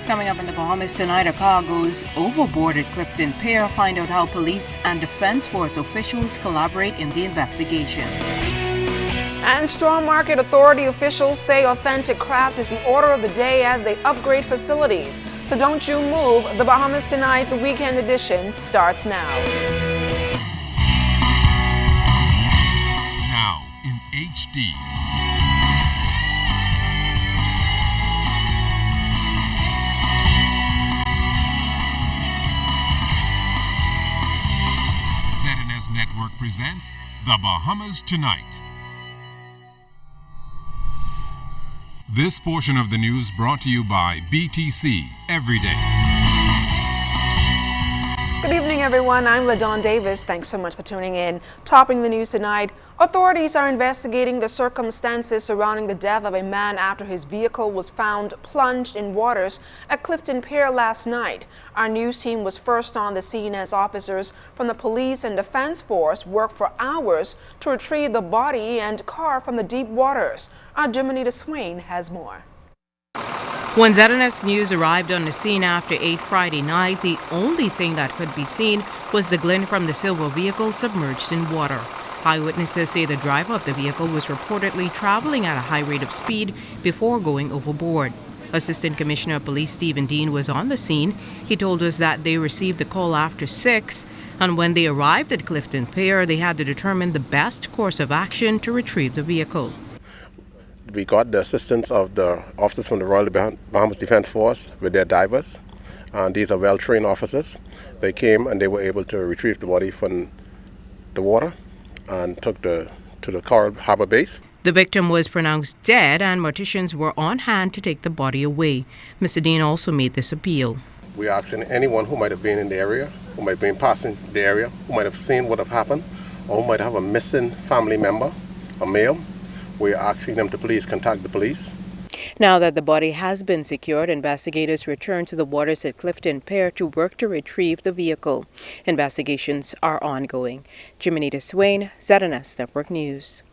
Coming up in the Bahamas tonight, a car goes overboard at Clifton Pier. Find out how police and Defense Force officials collaborate in the investigation. And Straw Market Authority officials say authentic craft is the order of the day as they upgrade facilities. So don't you move. The Bahamas Tonight, the weekend edition, starts now. Now in HD. Network presents The Bahamas Tonight. This portion of the news brought to you by BTC Everyday. Good evening, everyone. I'm LaDawn Davis. Thanks so much for tuning in. Topping the news tonight, authorities are investigating the circumstances surrounding the death of a man after his vehicle was found plunged in waters at Clifton Pier last night. Our news team was first on the scene as officers from the police and defense force worked for hours to retrieve the body and car from the deep waters. Our Jiminita Swain has more. When ZNS News arrived on the scene after 8 Friday night, the only thing that could be seen was the glint from the silver vehicle submerged in water. Eyewitnesses say the driver of the vehicle was reportedly traveling at a high rate of speed before going overboard. Assistant Commissioner of Police Stephen Dean was on the scene. He told us that they received the call after 6, and when they arrived at Clifton Pier, they had to determine the best course of action to retrieve the vehicle. We got the assistance of the officers from the Royal Bahamas Defense Force with their divers, and these are well-trained officers. They came and they were able to retrieve the body from the water and took to the Coral Harbor base. The victim was pronounced dead and morticians were on hand to take the body away. Mr. Dean also made this appeal. We're asking anyone who might have been in the area, who might have been passing the area, who might have seen what have happened, or who might have a missing family member, a male. We're asking them to please contact the police. Now that the body has been secured, investigators return to the waters at Clifton Pier to work to retrieve the vehicle. Investigations are ongoing. Jiminita Swain, ZNS Network News.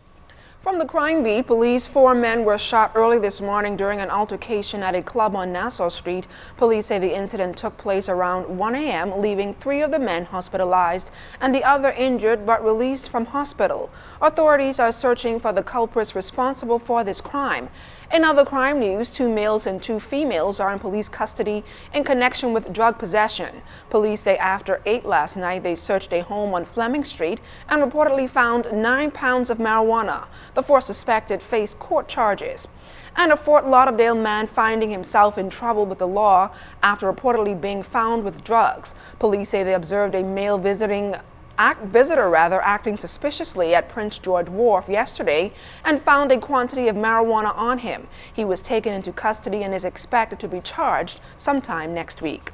From the crime beat, police 4 men were shot early this morning during an altercation at a club on Nassau Street. Police say the incident took place around 1 a.m., leaving 3 of the men hospitalized and the other injured but released from hospital. Authorities are searching for the culprits responsible for this crime. In other crime news, 2 males and 2 females are in police custody in connection with drug possession. Police say after 8 last night, they searched a home on Fleming Street and reportedly found 9 pounds of marijuana. The 4 suspected face court charges. And a Fort Lauderdale man finding himself in trouble with the law after reportedly being found with drugs. Police say they observed a male visitor acting suspiciously at Prince George Wharf yesterday and found a quantity of marijuana on him. He was taken into custody and is expected to be charged sometime next week.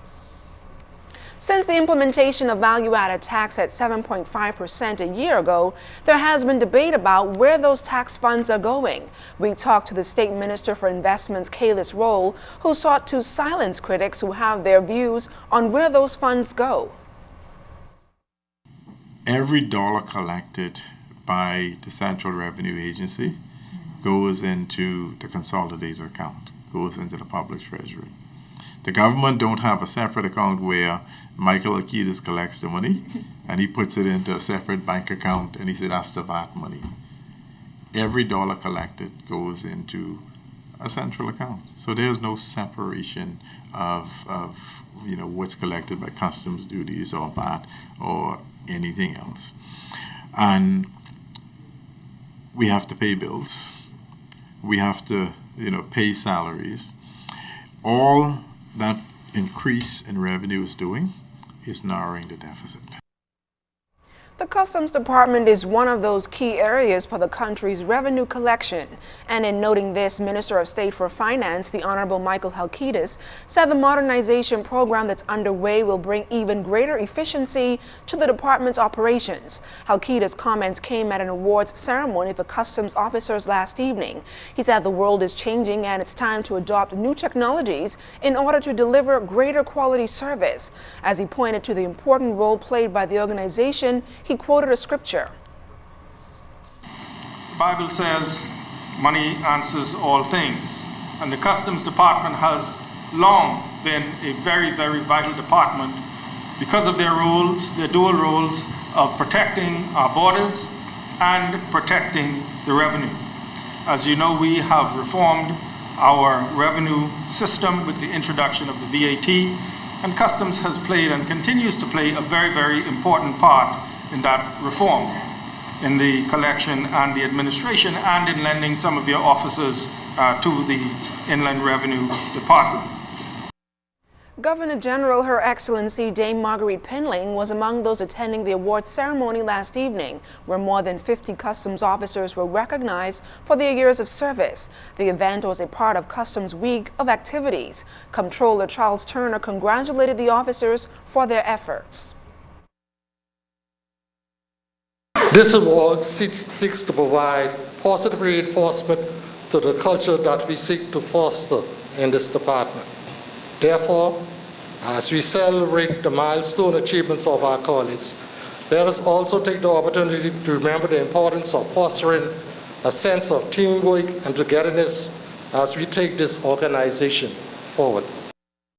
Since the implementation of value-added tax at 7.5% a year ago, there has been debate about where those tax funds are going. We talked to the State Minister for Investments, Kaylis Roll, who sought to silence critics who have their views on where those funds go. Every dollar collected by the Central Revenue Agency goes into the consolidated account, goes into the public treasury. The government don't have a separate account where Michael Alcides collects the money and he puts it into a separate bank account and he said that's the VAT money. Every dollar collected goes into a central account. So there's no separation of what's collected by customs duties or VAT or anything else. And we have to pay bills. We have to, pay salaries. All that increase in revenue is doing is narrowing the deficit. The Customs Department is one of those key areas for the country's revenue collection. And in noting this, Minister of State for Finance, the Honorable Michael Alcides, said the modernization program that's underway will bring even greater efficiency to the department's operations. Alcides' comments came at an awards ceremony for customs officers last evening. He said the world is changing and it's time to adopt new technologies in order to deliver greater quality service. As he pointed to the important role played by the organization, he quoted a scripture. The Bible says money answers all things, and the Customs Department has long been a very, very vital department because of their roles, their dual roles of protecting our borders and protecting the revenue. As you know, we have reformed our revenue system with the introduction of the VAT, and Customs has played and continues to play a very, very important part in that reform, in the collection and the administration, and in lending some of your officers to the Inland Revenue Department. Governor General Her Excellency Dame Marguerite Penling was among those attending the awards ceremony last evening, where more than 50 customs officers were recognized for their years of service. The event was a part of Customs Week of activities. Comptroller Charles Turner congratulated the officers for their efforts. This award seeks to provide positive reinforcement to the culture that we seek to foster in this department. Therefore, as we celebrate the milestone achievements of our colleagues, let us also take the opportunity to remember the importance of fostering a sense of teamwork and togetherness as we take this organization forward.